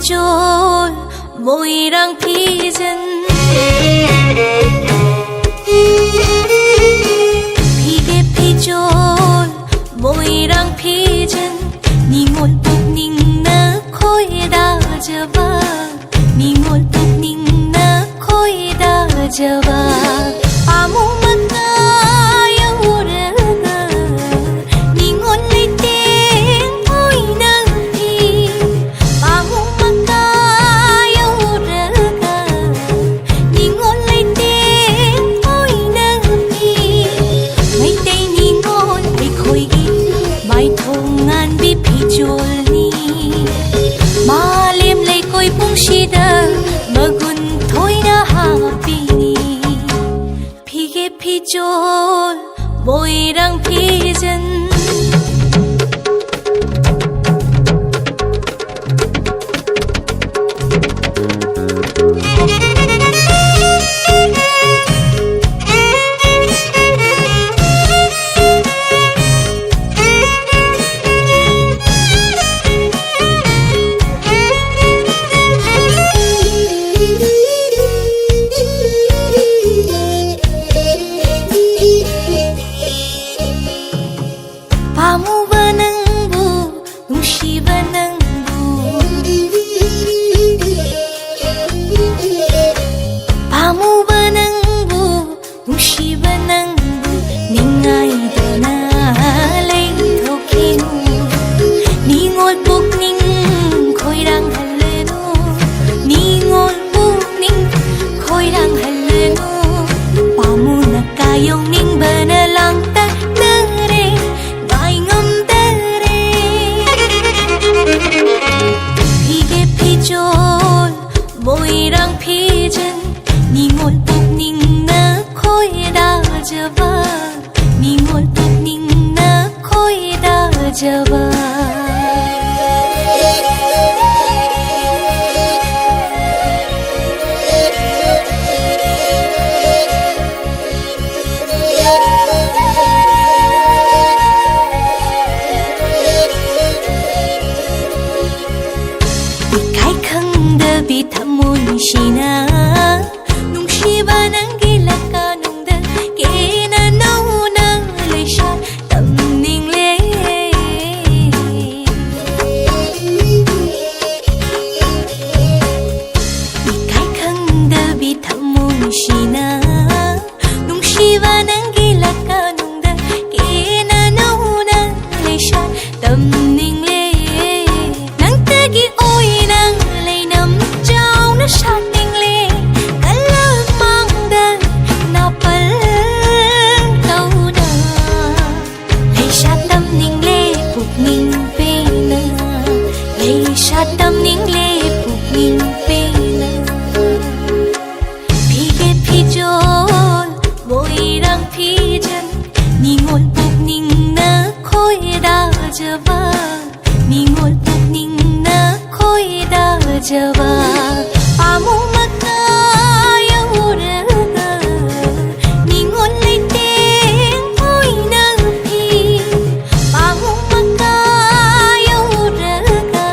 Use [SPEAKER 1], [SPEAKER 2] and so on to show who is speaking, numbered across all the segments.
[SPEAKER 1] 피졸 모이랑 피전 피게 피졸 모이랑 피전 닝올 ning khôi đã java ningol tuk ning na khôi đã java amu mata yauraga ningol liteng khôi na thi amu mata yauraga ningol liteng khôi na thi mai tei ningol ai khôi gi mai thongan bi phijol Malim lay ko'y pungsida magun to'y nahapini Pige pijol mo'yrang pijan Pamuba ng bu, nungsiba ng bu Pamuba ng bu, nungsiba ng bu Ningay danalay tokinu Ningol buk ning ko'yrang halano Ningol buk ning ko'yrang halano Pamu na kayong ning banalang 모이랑 피전 닝올 뚝닝 나 코에다 잡아 닝올 뚝닝 나 코에다 잡아 Bi thamun shina nungsiba ng gilaka nung da kina nauna lay siya tamning le ikay kang da bi thamun shina nungsiba ng gilaka nung da kina nauna lay siya tamning le nang tagi oy nang sát tình lệ cả lớp mang đơn napal câu đà lấy sát tâm ninh lệ phục ninh về nơ lấy sát tâm ninh lệ phục ninh về nơ phi chol mo'yrang pijan ningol phục ninh na khôi đã java ningol phục ninh na khôi đã java Pamu mata yauraga Ningol liteng khôi na thi Pamu mata yauraga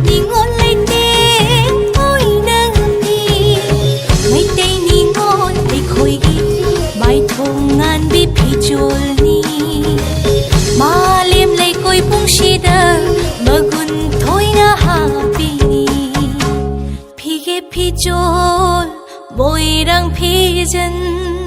[SPEAKER 1] Ningol liteng khôi na thi Mai tei ningol ay khôi gi Mai thongan bi phijol ni Malim lay ko'y pungsida magun to'y nahapini 피졸 모이랑 피전